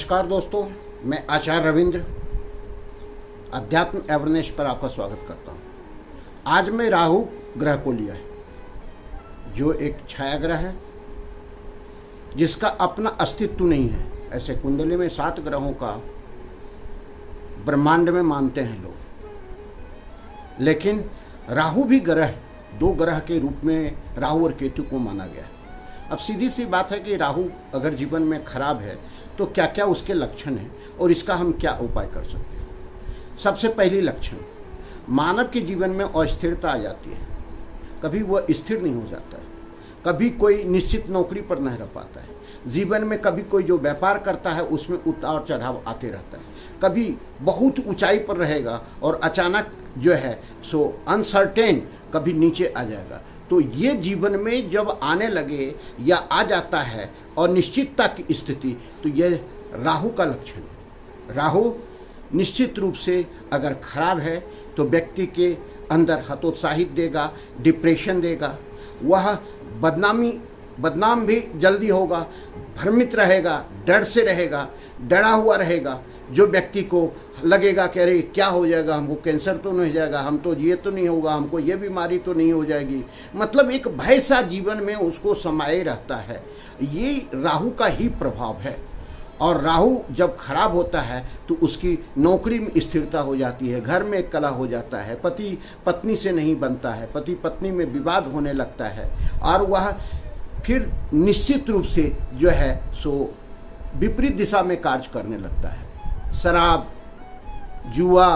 नमस्कार दोस्तों, मैं आचार्य रविंद्र अध्यात्म अवेयरनेस पर आपका स्वागत करता हूँ। आज मैं राहु ग्रह को लिया है, जो एक छाया ग्रह है जिसका अपना अस्तित्व नहीं है। ऐसे कुंडली में 7 ग्रहों का ब्रह्मांड में मानते हैं लोग, लेकिन राहु भी ग्रह 2 ग्रह के रूप में राहु और केतु को माना गया है। अब सीधी सी बात है कि राहु अगर जीवन में खराब है तो क्या क्या उसके लक्षण हैं और इसका हम क्या उपाय कर सकते हैं। सबसे पहली लक्षण, मानव के जीवन में अस्थिरता आ जाती है। कभी वह स्थिर नहीं हो जाता है, कभी कोई निश्चित नौकरी पर नहीं रह पाता है। जीवन में कभी कोई जो व्यापार करता है उसमें उतार चढ़ाव आते रहता है। कभी बहुत ऊंचाई पर रहेगा और अचानक जो है सो अनसर्टेन कभी नीचे आ जाएगा। तो ये जीवन में जब आने लगे या आ जाता है और निश्चितता की स्थिति, तो ये राहु का लक्षण है। राहु निश्चित रूप से अगर खराब है तो व्यक्ति के अंदर हतोत्साहित देगा, डिप्रेशन देगा, वह बदनाम भी जल्दी होगा, भ्रमित रहेगा, डर से रहेगा, डरा हुआ रहेगा। जो व्यक्ति को लगेगा कि अरे क्या हो जाएगा, हमको कैंसर तो नहीं हो जाएगा, हम तो ये तो नहीं होगा, हमको ये बीमारी तो नहीं हो जाएगी, मतलब एक भय सा जीवन में उसको समाये रहता है। ये राहु का ही प्रभाव है। और राहु जब खराब होता है तो उसकी नौकरी में स्थिरता हो जाती है, घर में कलह हो जाता है, पति पत्नी से नहीं बनता है, पति पत्नी में विवाद होने लगता है, और वह फिर निश्चित रूप से जो है सो विपरीत दिशा में कार्य करने लगता है। शराब, जुआ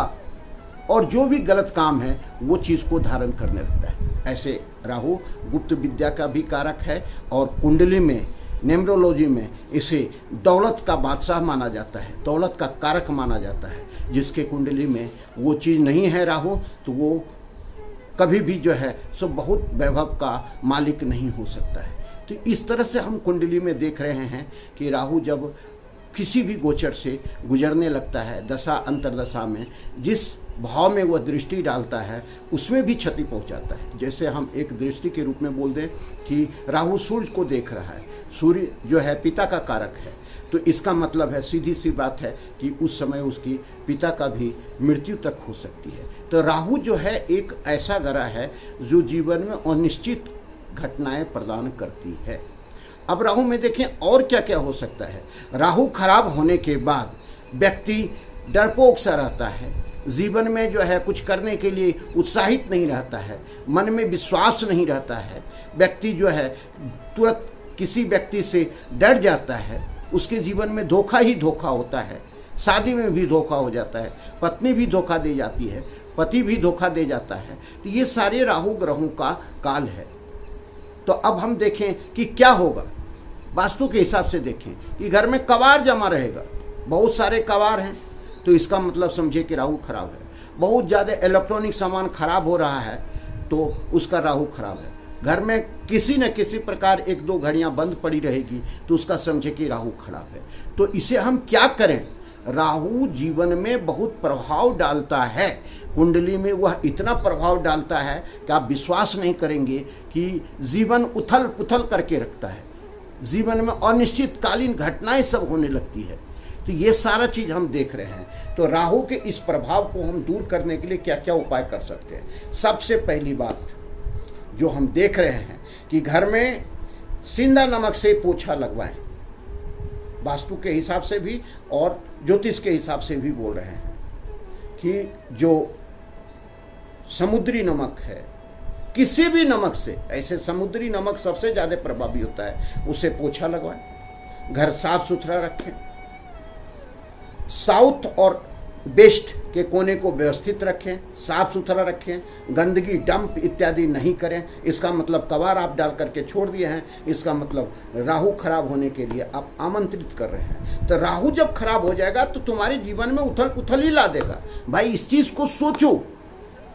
और जो भी गलत काम है वो चीज़ को धारण करने लगता है। ऐसे राहु गुप्त विद्या का भी कारक है और कुंडली में न्यूमरोलॉजी में इसे दौलत का बादशाह माना जाता है, दौलत का कारक माना जाता है। जिसके कुंडली में वो चीज़ नहीं है राहु, तो वो कभी भी जो है सो बहुत वैभव का मालिक नहीं हो सकता है। तो इस तरह से हम कुंडली में देख रहे हैं कि राहु जब किसी भी गोचर से गुजरने लगता है, दशा अंतरदशा में जिस भाव में वह दृष्टि डालता है उसमें भी क्षति पहुंचाता है। जैसे हम एक दृष्टि के रूप में बोल दें कि राहु सूर्य को देख रहा है, सूर्य जो है पिता का कारक है, तो इसका मतलब है सीधी सी बात है कि उस समय उसकी पिता का भी मृत्यु तक हो सकती है। तो राहु जो है एक ऐसा ग्रह है जो जीवन में अनिश्चित घटनाएं प्रदान करती है। अब राहु में देखें और क्या क्या हो सकता है। राहु खराब होने के बाद व्यक्ति डरपोक सा रहता है, जीवन में जो है कुछ करने के लिए उत्साहित नहीं रहता है, मन में विश्वास नहीं रहता है, व्यक्ति जो है तुरंत किसी व्यक्ति से डर जाता है, उसके जीवन में धोखा ही धोखा होता है, शादी में भी धोखा हो जाता है, पत्नी भी धोखा दे जाती है, पति भी धोखा दे जाता है। तो ये सारे राहु ग्रहों का काल है। तो अब हम देखें कि क्या होगा। वास्तु के हिसाब से देखें कि घर में कबाड़ जमा रहेगा, बहुत सारे कबाड़ हैं तो इसका मतलब समझे कि राहु खराब है। बहुत ज़्यादा इलेक्ट्रॉनिक सामान खराब हो रहा है तो उसका राहु खराब है। घर में किसी न किसी प्रकार 1-2 घड़ियां बंद पड़ी रहेगी तो उसका समझे कि राहु खराब है। तो इसे हम क्या करें। राहु जीवन में बहुत प्रभाव डालता है, कुंडली में वह इतना प्रभाव डालता है कि आप विश्वास नहीं करेंगे कि जीवन उथल पुथल करके रखता है, जीवन में अनिश्चितकालीन घटनाएं सब होने लगती है। तो ये सारा चीज़ हम देख रहे हैं। तो राहु के इस प्रभाव को हम दूर करने के लिए क्या क्या उपाय कर सकते हैं। सबसे पहली बात जो हम देख रहे हैं कि घर में सिंधा नमक से पोछा लगवाएं, वास्तु के हिसाब से भी और ज्योतिष के हिसाब से भी बोल रहे हैं कि जो समुद्री नमक है, किसी भी नमक से, ऐसे समुद्री नमक सबसे ज़्यादा प्रभावी होता है, उसे पोछा लगवाएं, घर साफ सुथरा रखें, साउथ और वेस्ट के कोने को व्यवस्थित रखें, साफ सुथरा रखें, गंदगी डंप इत्यादि नहीं करें। इसका मतलब कबाड़ आप डाल करके छोड़ दिए हैं, इसका मतलब राहु खराब होने के लिए आप आमंत्रित कर रहे हैं। तो राहु जब खराब हो जाएगा तो तुम्हारे जीवन में उथल पुथल ही ला देगा। भाई इस चीज़ को सोचो,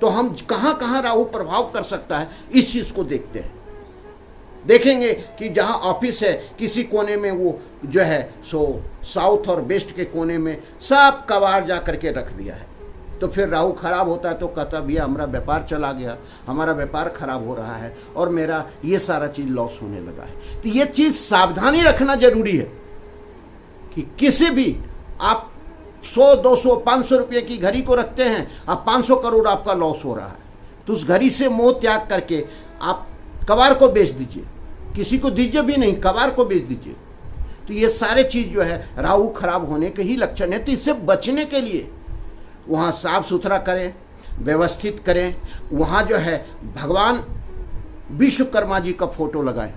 तो हम कहाँ कहाँ राहु प्रभाव कर सकता है इस चीज़ को देखते हैं। देखेंगे कि जहाँ ऑफिस है किसी कोने में वो जो है सो साउथ और वेस्ट के कोने में सब कबाड़ जा करके रख दिया है, तो फिर राहु खराब होता है तो कहता भैया हमारा व्यापार चला गया, हमारा व्यापार खराब हो रहा है और मेरा ये सारा चीज़ लॉस होने लगा है। तो ये चीज़ सावधानी रखना जरूरी है कि किसी भी आप 100, 200, 500 रुपये की घड़ी को रखते हैं, अब 500 करोड़ आपका लॉस हो रहा है, तो उस घड़ी से मोह त्याग करके आप कबाड़ को बेच दीजिए, किसी को दीजिए भी नहीं, कबाड़ को बेच दीजिए। तो ये सारे चीज़ जो है राहु खराब होने के ही लक्षण है। तो इससे बचने के लिए वहाँ साफ सुथरा करें, व्यवस्थित करें, वहाँ जो है भगवान विश्वकर्मा जी का फोटो लगाएं,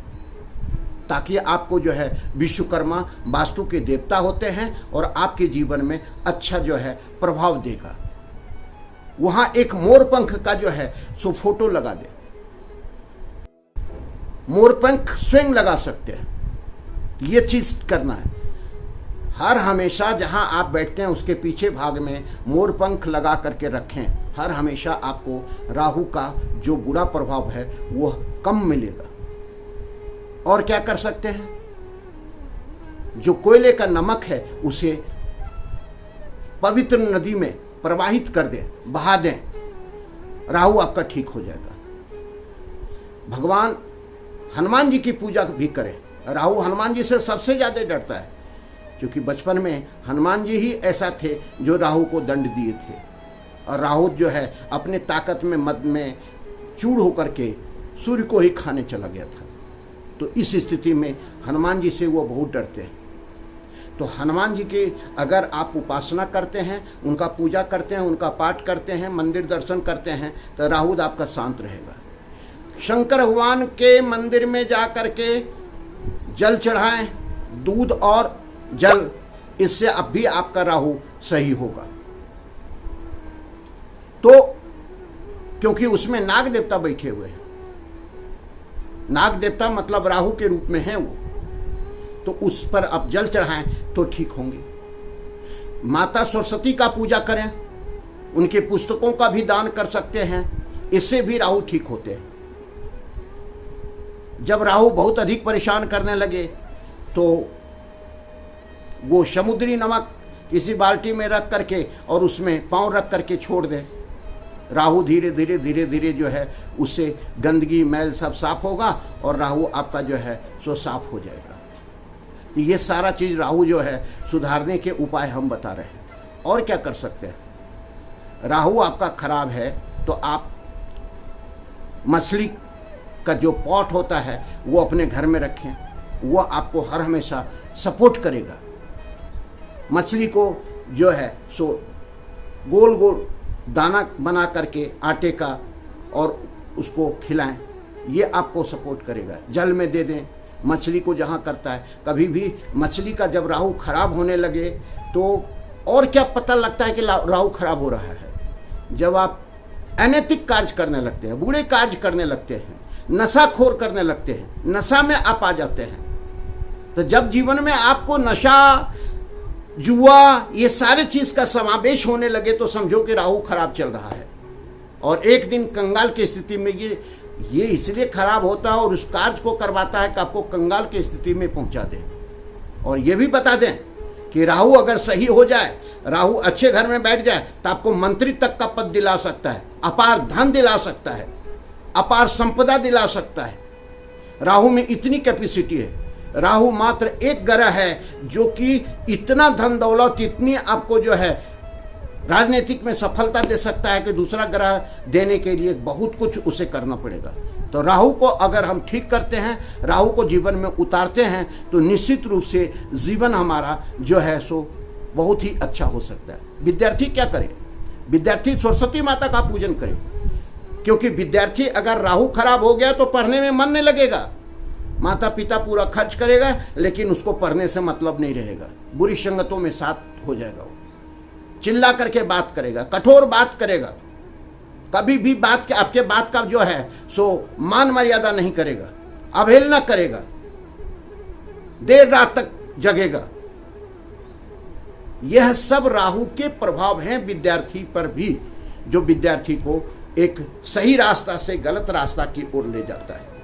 ताकि आपको जो है विश्वकर्मा वास्तु के देवता होते हैं और आपके जीवन में अच्छा जो है प्रभाव देगा। वहाँ एक मोरपंख का जो है सो फोटो लगा दे, मोरपंख स्वयं लगा सकते हैं। ये चीज़ करना है, हर हमेशा जहां आप बैठते हैं उसके पीछे भाग में मोरपंख लगा करके रखें। हर हमेशा आपको राहु का जो बुरा प्रभाव है वो कम मिलेगा। और क्या कर सकते हैं, जो कोयले का नमक है उसे पवित्र नदी में प्रवाहित कर दें, बहा दें, राहु आपका ठीक हो जाएगा। भगवान हनुमान जी की पूजा भी करें। राहु हनुमान जी से सबसे ज़्यादा डरता है, क्योंकि बचपन में हनुमान जी ही ऐसा थे जो राहु को दंड दिए थे, और राहु जो है अपने ताकत में मद में चूर होकर के सूर्य को ही खाने चला गया था। तो इस स्थिति में हनुमान जी से वो बहुत डरते हैं। तो हनुमान जी की अगर आप उपासना करते हैं, उनका पूजा करते हैं, उनका पाठ करते हैं, मंदिर दर्शन करते हैं, तो राहु आपका शांत रहेगा। शंकर भगवान के मंदिर में जा कर के जल चढ़ाएं, दूध और जल, इससे अब भी आपका राहु सही होगा। तो क्योंकि उसमें नाग देवता बैठे हुए हैं, नाग देवता मतलब राहु के रूप में हैं वो, तो उस पर आप जल चढ़ाएं तो ठीक होंगे। माता सरस्वती का पूजा करें, उनके पुस्तकों का भी दान कर सकते हैं, इससे भी राहु ठीक होते हैं। जब राहु बहुत अधिक परेशान करने लगे तो वो समुद्री नमक किसी बाल्टी में रख करके और उसमें पाँव रख करके छोड़ दें, राहु धीरे धीरे धीरे धीरे जो है उससे गंदगी मैल सब साफ होगा और राहु आपका जो है सो साफ हो जाएगा। तो ये सारा चीज़ राहु जो है सुधारने के उपाय हम बता रहे हैं। और क्या कर सकते हैं, राहु आपका खराब है तो आप मछली का जो पॉट होता है वो अपने घर में रखें, वो आपको हर हमेशा सपोर्ट करेगा। मछली को जो है सो गोल गोल दाना बना करके आटे का और उसको खिलाएं, ये आपको सपोर्ट करेगा। जल में दे दें, मछली को जहाँ करता है। कभी भी मछली का जब राहु खराब होने लगे तो और क्या पता लगता है कि राहु खराब हो रहा है, जब आप अनैतिक कार्य करने लगते हैं, बुरे कार्य करने लगते हैं, नशाखोर करने लगते हैं, नशा में आप आ जाते हैं। तो जब जीवन में आपको नशा, जुआ, ये सारे चीज़ का समावेश होने लगे तो समझो कि राहु खराब चल रहा है। और एक दिन कंगाल की स्थिति में ये इसलिए खराब होता है और उस कार्य को करवाता है कि आपको कंगाल की स्थिति में पहुंचा दे। और ये भी बता दें कि राहु अगर सही हो जाए, राहु अच्छे घर में बैठ जाए तो आपको मंत्री तक का पद दिला सकता है, अपार धन दिला सकता है, अपार संपदा दिला सकता है। राहु में इतनी कैपेसिटी है। राहु मात्र एक ग्रह है जो कि इतना धन दौलत, इतनी आपको जो है राजनीतिक में सफलता दे सकता है कि दूसरा ग्रह देने के लिए बहुत कुछ उसे करना पड़ेगा। तो राहु को अगर हम ठीक करते हैं, राहु को जीवन में उतारते हैं, तो निश्चित रूप से जीवन हमारा जो है सो बहुत ही अच्छा हो सकता है। विद्यार्थी क्या करे, विद्यार्थी सरस्वती माता का पूजन करे, क्योंकि विद्यार्थी अगर राहु खराब हो गया तो पढ़ने में मन नहीं लगेगा। माता पिता पूरा खर्च करेगा लेकिन उसको पढ़ने से मतलब नहीं रहेगा, बुरी संगतों में साथ हो जाएगा, वो चिल्ला करके बात करेगा, कठोर बात करेगा, कभी भी आपके बात का जो है सो मान मर्यादा नहीं करेगा, अवहेलना करेगा, देर रात तक जगेगा। यह सब राहु के प्रभाव हैं विद्यार्थी पर भी, जो विद्यार्थी को एक सही रास्ता से गलत रास्ता की ओर ले जाता है।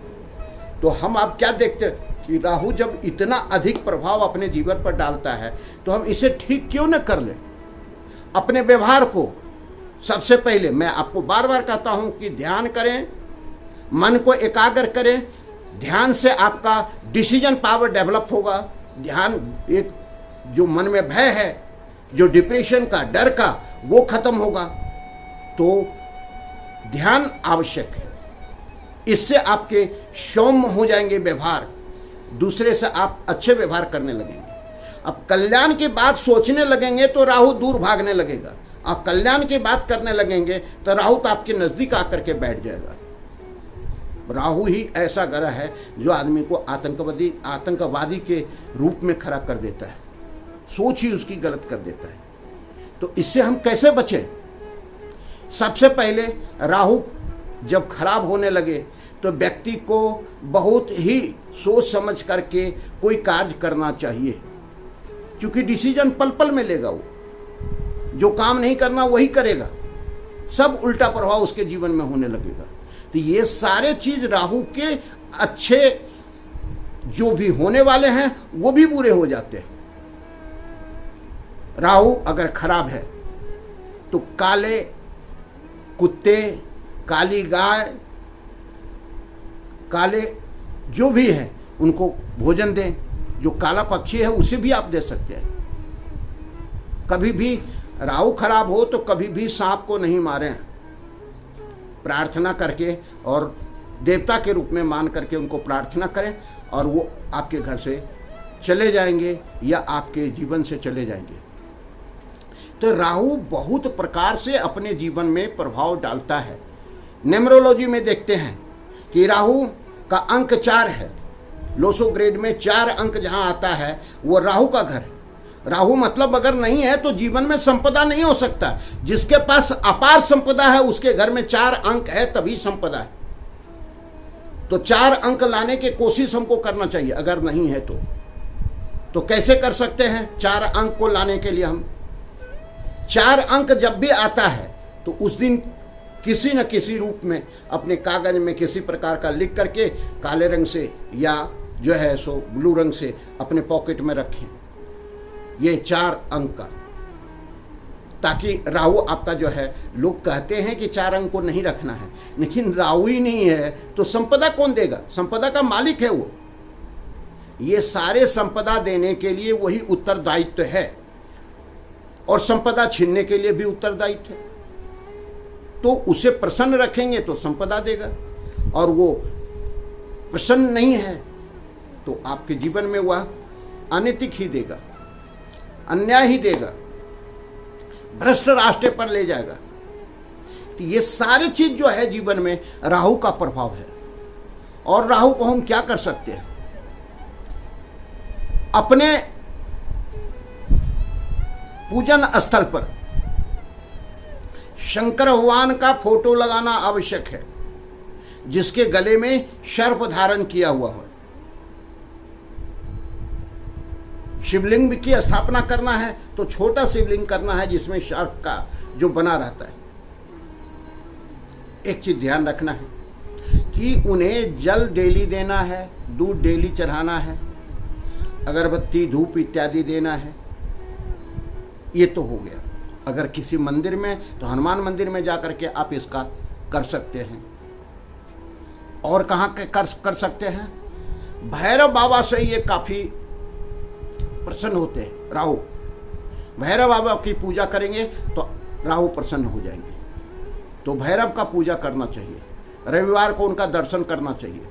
तो हम आप क्या देखते हैं कि राहु जब इतना अधिक प्रभाव अपने जीवन पर डालता है तो हम इसे ठीक क्यों न कर लें। अपने व्यवहार को सबसे पहले मैं आपको बार बार कहता हूं कि ध्यान करें, मन को एकाग्र करें। ध्यान से आपका डिसीजन पावर डेवलप होगा। ध्यान एक जो मन में भय है, जो डिप्रेशन का, डर का, वो खत्म होगा। तो ध्यान आवश्यक है। इससे आपके सौम्य हो जाएंगे व्यवहार, दूसरे से आप अच्छे व्यवहार करने लगेंगे। अब कल्याण की बात सोचने लगेंगे तो राहु दूर भागने लगेगा, और कल्याण की बात करने लगेंगे तो राहु तो आपके नज़दीक आकर के बैठ जाएगा। राहु ही ऐसा ग्रह है जो आदमी को आतंकवादी के रूप में खड़ा कर देता है, सोच ही उसकी गलत कर देता है। तो इससे हम कैसे बचें? सबसे पहले राहु जब खराब होने लगे तो व्यक्ति को बहुत ही सोच समझ करके कोई कार्य करना चाहिए, क्योंकि डिसीजन पल पल में लेगा। वो जो काम नहीं करना वही करेगा, सब उल्टा प्रभाव उसके जीवन में होने लगेगा। तो ये सारे चीज राहु के अच्छे जो भी होने वाले हैं वो भी बुरे हो जाते हैं। राहु अगर खराब है तो काले कुत्ते, काली गाय, काले जो भी है उनको भोजन दें। जो काला पक्षी है उसे भी आप दे सकते हैं। कभी भी राहु खराब हो तो कभी भी सांप को नहीं मारें, प्रार्थना करके और देवता के रूप में मान करके उनको प्रार्थना करें और वो आपके घर से चले जाएंगे या आपके जीवन से चले जाएंगे। तो राहु बहुत प्रकार से अपने जीवन में प्रभाव डालता है। न्यूमरोलॉजी में देखते हैं कि राहु का अंक 4 है। लोसो ग्रेड में 4 अंक जहां आता है वो राहु का घर है। राहु मतलब अगर नहीं है तो जीवन में संपदा नहीं हो सकता। जिसके पास अपार संपदा है उसके घर में 4 अंक है तभी संपदा है। तो 4 अंक लाने की कोशिश हमको करना चाहिए। अगर नहीं है तो कैसे कर सकते हैं 4 अंक को लाने के लिए? हम 4 अंक जब भी आता है तो उस दिन किसी न किसी रूप में अपने कागज में किसी प्रकार का लिख करके काले रंग से या जो है सो ब्लू रंग से अपने पॉकेट में रखें, ये 4 अंक का, ताकि राहु आपका जो है, लोग कहते हैं कि 4 अंक को नहीं रखना है, लेकिन राहु ही नहीं है तो संपदा कौन देगा? संपदा का मालिक है वो। ये सारे संपदा देने के लिए वही उत्तरदायित्व है और संपदा छीनने के लिए भी उत्तरदायित्व है। तो उसे प्रसन्न रखेंगे तो संपदा देगा, और वो प्रसन्न नहीं है तो आपके जीवन में वह अनैतिक ही देगा, अन्याय ही देगा, भ्रष्ट रास्ते पर ले जाएगा। तो ये सारी चीज जो है जीवन में राहु का प्रभाव है। और राहु को हम क्या कर सकते हैं? अपने पूजन स्थल पर शंकर भगवान का फोटो लगाना आवश्यक है, जिसके गले में सर्प धारण किया हुआ हो। शिवलिंग की स्थापना करना है तो छोटा शिवलिंग करना है जिसमें सर्प का जो बना रहता है। एक चीज ध्यान रखना है कि उन्हें जल डेली देना है, दूध डेली चढ़ाना है, अगरबत्ती धूप इत्यादि देना है। ये तो हो गया। अगर किसी मंदिर में तो हनुमान मंदिर में जाकर के आप इसका कर सकते हैं। और कहाँ कर सकते हैं? भैरव बाबा से ये काफ़ी प्रसन्न होते हैं राहु। भैरव बाबा की पूजा करेंगे तो राहु प्रसन्न हो जाएंगे। तो भैरव का पूजा करना चाहिए, रविवार को उनका दर्शन करना चाहिए।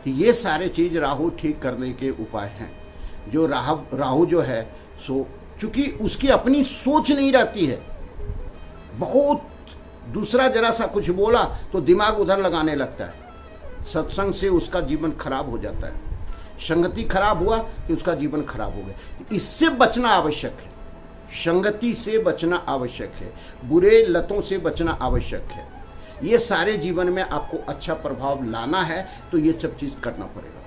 तो ये सारे चीज़ राहु ठीक करने के उपाय हैं। जो राहु जो है सो चूँकि उसकी अपनी सोच नहीं रहती है, बहुत दूसरा जरा सा कुछ बोला तो दिमाग उधर लगाने लगता है। सत्संग से उसका जीवन खराब हो जाता है, संगति खराब हुआ कि उसका जीवन खराब हो गया। इससे बचना आवश्यक है, संगति से बचना आवश्यक है, बुरे लतों से बचना आवश्यक है। ये सारे जीवन में आपको अच्छा प्रभाव लाना है तो ये सब चीज़ करना पड़ेगा।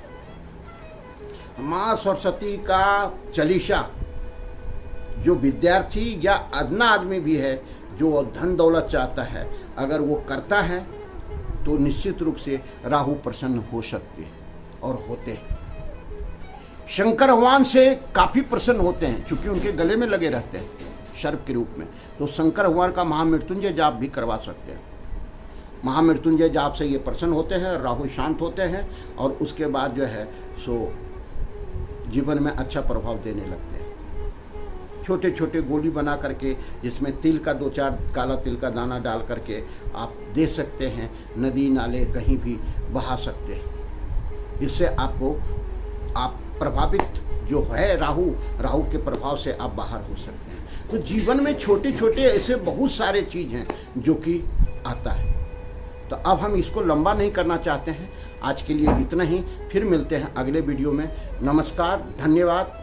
माँ सरस्वती का चालीसा जो विद्यार्थी या अदना आदमी भी है जो धन दौलत चाहता है, अगर वो करता है तो निश्चित रूप से राहु प्रसन्न हो सकते हैं और होते हैं। शंकर भगवान से काफ़ी प्रसन्न होते हैं क्योंकि उनके गले में लगे रहते हैं सर्प के रूप में। तो शंकर भगवान का महामृत्युंजय जाप भी करवा सकते हैं। महामृत्युंजय जाप से ये प्रसन्न होते हैं, राहु शांत होते हैं और उसके बाद जो है सो जीवन में अच्छा प्रभाव देने लगते हैं। छोटे छोटे गोली बना करके जिसमें तिल का 2-4 काला तिल का दाना डाल करके आप दे सकते हैं, नदी नाले कहीं भी बहा सकते हैं। इससे आपको आप प्रभावित जो है राहु के प्रभाव से आप बाहर हो सकते हैं। तो जीवन में छोटे छोटे ऐसे बहुत सारे चीज़ हैं जो कि आता है। तो अब हम इसको लंबा नहीं करना चाहते हैं, आज के लिए इतना ही। फिर मिलते हैं अगले वीडियो में। नमस्कार, धन्यवाद।